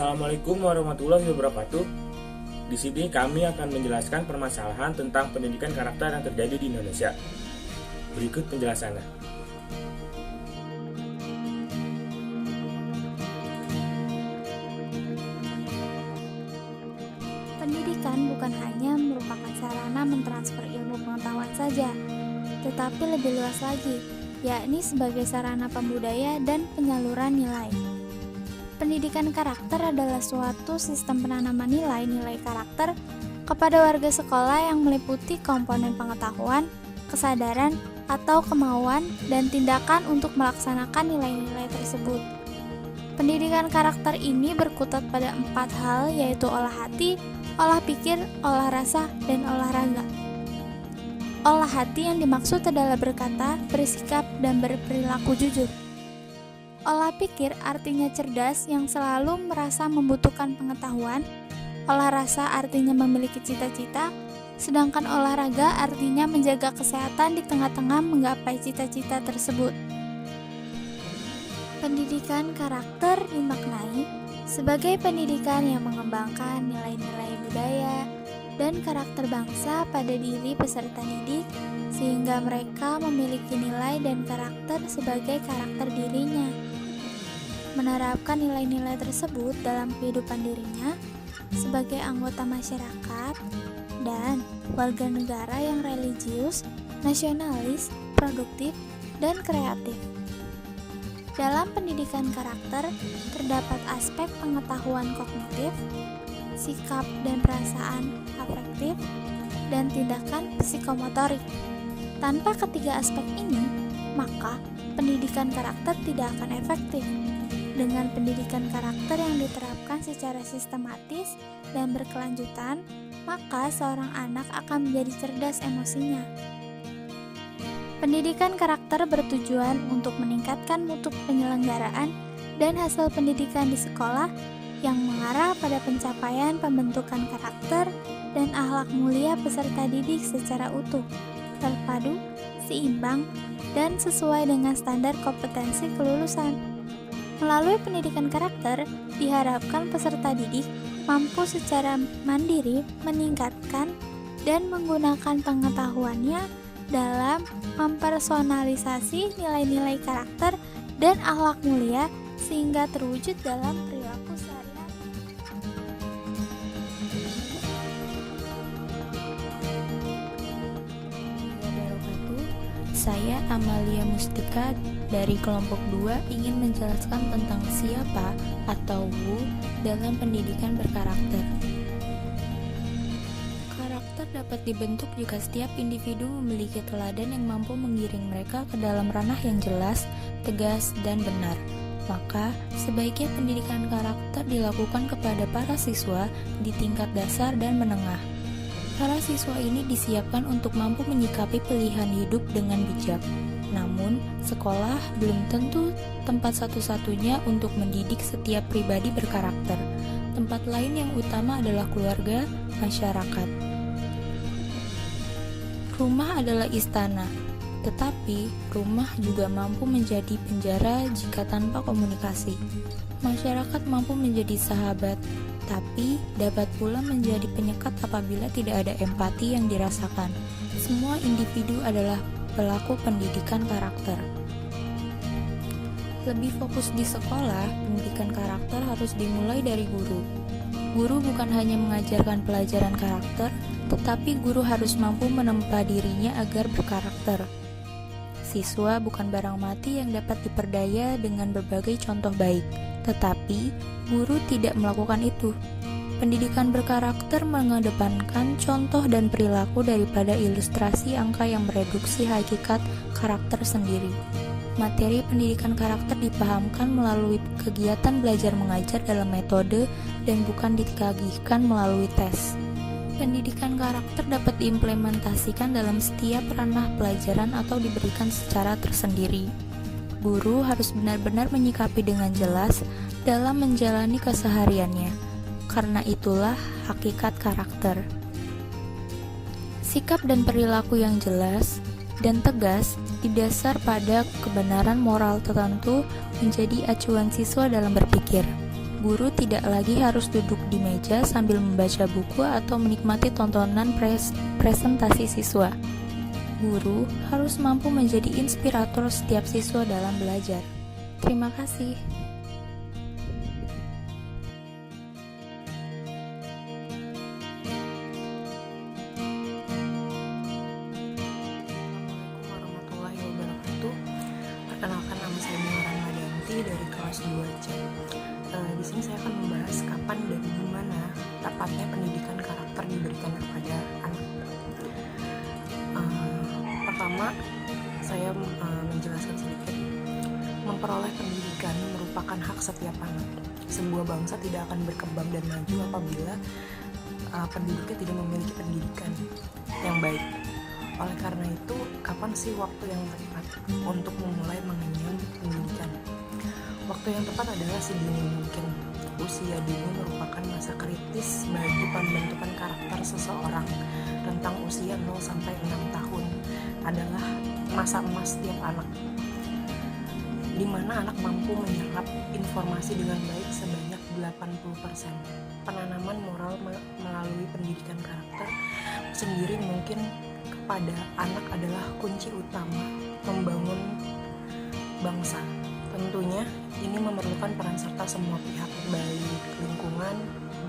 Assalamualaikum warahmatullahi wabarakatuh. Di sini kami akan menjelaskan permasalahan tentang pendidikan karakter yang terjadi di Indonesia. Berikut penjelasannya. Pendidikan bukan hanya merupakan sarana mentransfer ilmu pengetahuan saja, tetapi lebih luas lagi, yakni sebagai sarana pembudaya dan penyaluran nilai. Pendidikan karakter adalah suatu sistem penanaman nilai-nilai karakter kepada warga sekolah yang meliputi komponen pengetahuan, kesadaran, atau kemauan dan tindakan untuk melaksanakan nilai-nilai tersebut. Pendidikan karakter ini berkutat pada 4 hal, yaitu olah hati, olah pikir, olah rasa, dan olahraga. Olah hati yang dimaksud adalah berkata, bersikap, dan berperilaku jujur. Olah pikir artinya cerdas yang selalu merasa membutuhkan pengetahuan. Olah rasa artinya memiliki cita-cita, sedangkan olahraga artinya menjaga kesehatan di tengah-tengah menggapai cita-cita tersebut. Pendidikan karakter dimaknai sebagai pendidikan yang mengembangkan nilai-nilai budaya dan karakter bangsa pada diri peserta didik, sehingga mereka memiliki nilai dan karakter sebagai karakter dirinya. Menerapkan nilai-nilai tersebut dalam kehidupan dirinya sebagai anggota masyarakat dan warga negara yang religius, nasionalis, produktif, dan kreatif. Dalam pendidikan karakter terdapat aspek pengetahuan kognitif, sikap dan perasaan afektif, dan tindakan psikomotorik. Tanpa ketiga aspek ini, maka pendidikan karakter tidak akan efektif. Dengan pendidikan karakter yang diterapkan secara sistematis dan berkelanjutan, maka seorang anak akan menjadi cerdas emosinya. Pendidikan karakter bertujuan untuk meningkatkan mutu penyelenggaraan dan hasil pendidikan di sekolah yang mengarah pada pencapaian pembentukan karakter dan akhlak mulia peserta didik secara utuh, terpadu, seimbang, dan sesuai dengan standar kompetensi kelulusan. Melalui pendidikan karakter, diharapkan peserta didik mampu secara mandiri meningkatkan dan menggunakan pengetahuannya dalam mempersonalisasi nilai-nilai karakter dan akhlak mulia sehingga terwujud dalam perilaku sehari-hari. Saya Amalia Mustika dari kelompok 2 ingin menjelaskan tentang siapa atau Wu dalam pendidikan berkarakter. Karakter dapat dibentuk jika setiap individu memiliki teladan yang mampu menggiring mereka ke dalam ranah yang jelas, tegas, dan benar. Maka, sebaiknya pendidikan karakter dilakukan kepada para siswa di tingkat dasar dan menengah. Para siswa ini disiapkan untuk mampu menyikapi pilihan hidup dengan bijak. Namun, sekolah belum tentu tempat satu-satunya untuk mendidik setiap pribadi berkarakter. Tempat lain yang utama adalah keluarga, masyarakat. Rumah adalah istana, tetapi rumah juga mampu menjadi penjara jika tanpa komunikasi. Masyarakat mampu menjadi sahabat, tapi dapat pula menjadi penyekat apabila tidak ada empati yang dirasakan. Semua individu adalah pelaku pendidikan karakter. Lebih fokus di sekolah, pendidikan karakter harus dimulai dari guru. Guru bukan hanya mengajarkan pelajaran karakter, tetapi guru harus mampu menempa dirinya agar berkarakter. Siswa bukan barang mati yang dapat diperdaya dengan berbagai contoh baik, tetapi guru tidak melakukan itu. Pendidikan berkarakter mengedepankan contoh dan perilaku daripada ilustrasi angka yang mereduksi hakikat karakter sendiri. Materi pendidikan karakter dipahamkan melalui kegiatan belajar mengajar dalam metode dan bukan ditagihkan melalui tes. Pendidikan karakter dapat diimplementasikan dalam setiap ranah pelajaran atau diberikan secara tersendiri. Guru harus benar-benar menyikapi dengan jelas dalam menjalani kesehariannya. Karena itulah hakikat karakter. Sikap dan perilaku yang jelas dan tegas didasar pada kebenaran moral tertentu menjadi acuan siswa dalam berpikir. Guru tidak lagi harus duduk di meja sambil membaca buku atau menikmati tontonan presentasi siswa. Guru harus mampu menjadi inspirator setiap siswa dalam belajar. Terima kasih. Assalamualaikum warahmatullahi wabarakatuh. Perkenalkan, nama saya Mila Ramadanti dari kelas 2C. Di sini saya akan membahas kapan dan di mana tepatnya pendidikan karakter diberikan kepada anak. Pertama, saya menjelaskan sedikit. Memperoleh pendidikan merupakan hak setiap anak. Sebuah bangsa tidak akan berkembang dan maju apabila penduduknya tidak memiliki pendidikan yang baik. Oleh karena itu, kapan sih waktu yang tepat untuk memulai mengenyam pendidikan? Waktu yang tepat adalah sedini mungkin. Usia dini merupakan masa kritis bagi pembentukan karakter seseorang. Rentang usia 0 sampai 6 tahun adalah masa emas setiap anak, di mana anak mampu menyerap informasi dengan baik sebanyak 80%. Penanaman moral melalui pendidikan karakter sendiri mungkin kepada anak adalah kunci utama membangun bangsa. Tentunya ini memerlukan peran serta semua pihak, baik lingkungan,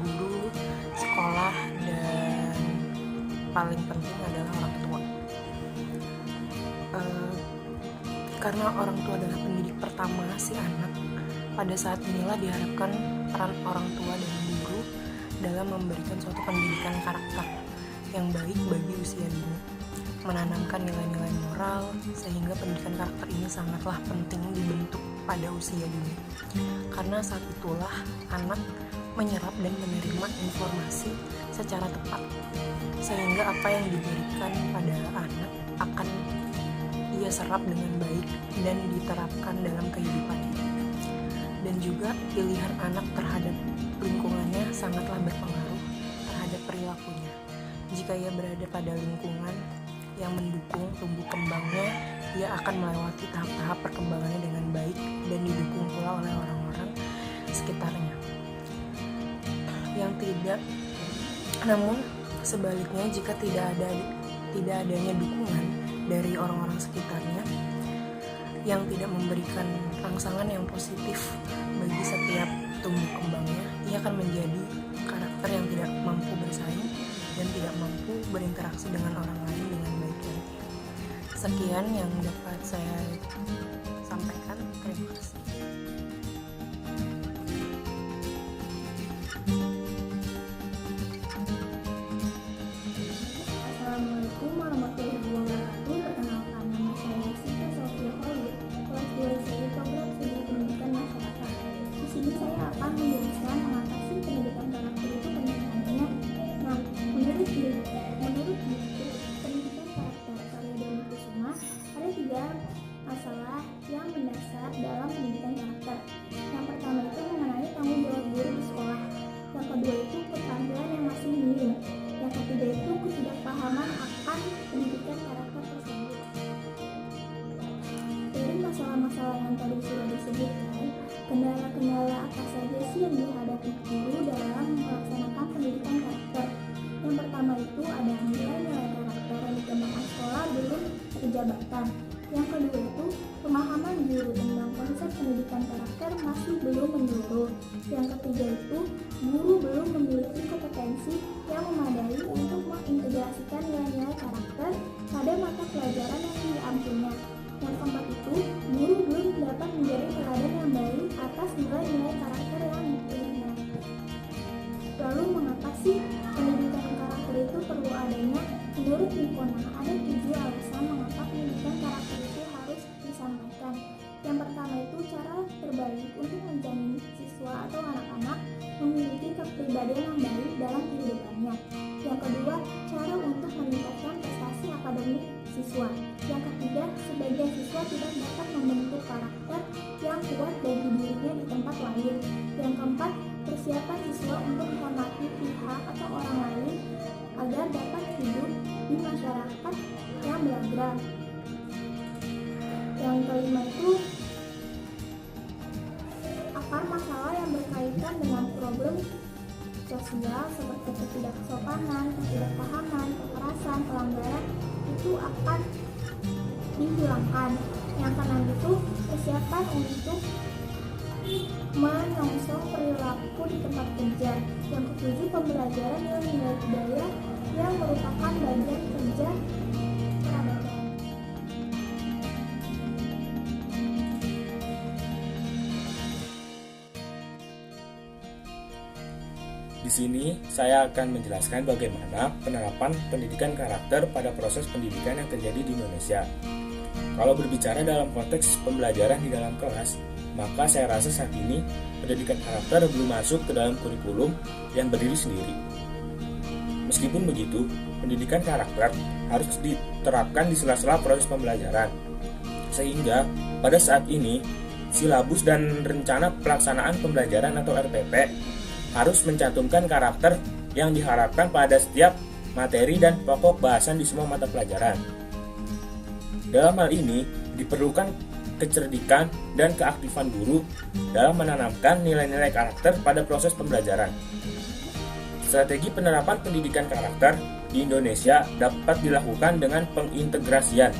guru, sekolah, dan paling penting adalah orang tua. Karena orang tua adalah pendidik pertama si anak, pada saat inilah diharapkan peran orang tua dan guru dalam memberikan suatu pendidikan karakter yang baik bagi usia dini, menanamkan nilai-nilai moral, sehingga pendidikan karakter ini sangatlah penting dibentuk pada usia dini. Karena saat itulah anak menyerap dan menerima informasi secara tepat, sehingga apa yang diberikan pada anak akan ia serap dengan baik dan diterapkan dalam kehidupannya. Dan juga pilihan anak terhadap lingkungannya sangatlah berpengaruh terhadap perilakunya. Jika ia berada pada lingkungan yang mendukung tumbuh kembangnya, ia akan melewati tahap-tahap perkembangannya dengan baik dan didukung pula oleh orang-orang sekitarnya. Yang tidak, namun sebaliknya, jika tidak adanya dukungan dari orang-orang sekitarnya yang tidak memberikan rangsangan yang positif bagi setiap tumbuh kembangnya, ia akan menjadi karakter yang tidak mampu bersaing dan tidak mampu berinteraksi dengan orang lain dengan baik. Sekian yang dapat saya sampaikan. Terima kasih. Assalamualaikum warahmatullahi wabarakatuh. Perkenalkan, nama saya Sita Sofia Khalid, kelas 2 SI Program Studi Pendidikan Masyarakat. Di sini saya akan menjelaskan mengapa sih pendidikan karakter itu pendidikannya. Nah, menurut buku pendidikan karakter karya Doni Kusuma, ada 3 masalah yang mendasar dalam pendidikan karakter. Yang pertama itu mengenai tanggung jawab guru di sekolah. Yang kedua itu keterampilan yang masih minim. Yang ketiga itu ketidakpahaman akan pendidikan karakter tersebut. Dari masalah-masalah yang tadi sudah disebutkan, kendala-kendala apa saja sih yang dihadapi guru dalam melaksanakan pendidikan karakter? Yang pertama itu ada nilai-nilai karakter yang dikembangkan sekolah belum terjabarkan. Yang kedua itu pemahaman guru tentang konsep pendidikan karakter masih belum menyeluruh. Yang ketiga itu guru belum memiliki kompetensi yang memadai untuk mengintegrasikan nilai-nilai karakter pada mata pelajaran yang diampunya. Yang keempat itu guru belum dapat menjadi teladan yang baik atas nilai-nilai karakter yang dipilihnya. Lalu mengapa sih pendidikan karakter itu perlu adanya? Menurut Nikona, ada 7 alasan mengapa pendidikan karakter itu harus disampaikan. Yang pertama itu cara terbaik untuk menjamin siswa atau anak-anak memiliki kepribadian yang baik dalam kehidupannya. Yang kedua, cara untuk meningkatkan prestasi akademik siswa. Yang ketiga, sebagai siswa tidak dapat membentuk karakter yang kuat bagi dirinya di tempat lain. Yang keempat, persiapan siswa untuk menghormati pihak atau orang lain agar dapat hidup di masyarakat yang beragam. Yang kelima itu, apa memecahkan masalah yang berkaitan dengan problem sosial seperti ketidaksopanan, ketidakpahaman, kekerasan, pelanggaran itu akan dihilangkan. Yang keenam itu persiapan untuk menyongsong perilaku di tempat kerja. Yang ketujuh pembelajaran nilai-nilai budaya yang merupakan bagian kerja peradaban. Di sini saya akan menjelaskan bagaimana penerapan pendidikan karakter pada proses pendidikan yang terjadi di Indonesia. Kalau berbicara dalam konteks pembelajaran di dalam kelas, maka saya rasa saat ini pendidikan karakter belum masuk ke dalam kurikulum yang berdiri sendiri. Meskipun begitu, pendidikan karakter harus diterapkan di sela-sela proses pembelajaran. Sehingga pada saat ini, silabus dan rencana pelaksanaan pembelajaran atau RPP harus mencantumkan karakter yang diharapkan pada setiap materi dan pokok bahasan di semua mata pelajaran. Dalam hal ini, diperlukan kecerdikan dan keaktifan guru dalam menanamkan nilai-nilai karakter pada proses pembelajaran. Strategi penerapan pendidikan karakter di Indonesia dapat dilakukan dengan pengintegrasian.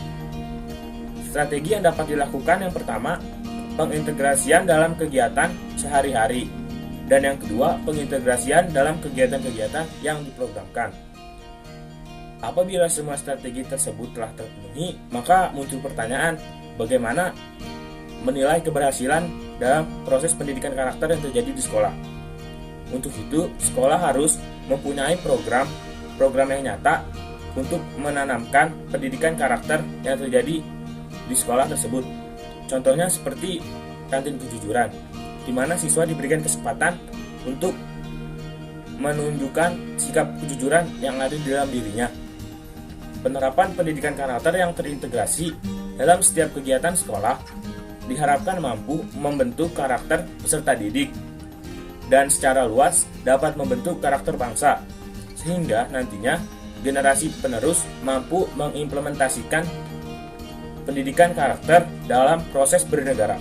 Strategi yang dapat dilakukan yang pertama, pengintegrasian dalam kegiatan sehari-hari. Dan yang kedua, pengintegrasian dalam kegiatan-kegiatan yang diprogramkan. Apabila semua strategi tersebut telah terpenuhi, maka muncul pertanyaan, bagaimana menilai keberhasilan dalam proses pendidikan karakter yang terjadi di sekolah. Untuk itu, sekolah harus mempunyai program yang nyata untuk menanamkan pendidikan karakter yang terjadi di sekolah tersebut. Contohnya seperti kantin kejujuran, di mana siswa diberikan kesempatan untuk menunjukkan sikap kejujuran yang ada di dalam dirinya. Penerapan pendidikan karakter yang terintegrasi dalam setiap kegiatan sekolah diharapkan mampu membentuk karakter peserta didik dan secara luas dapat membentuk karakter bangsa, sehingga nantinya generasi penerus mampu mengimplementasikan pendidikan karakter dalam proses bernegara.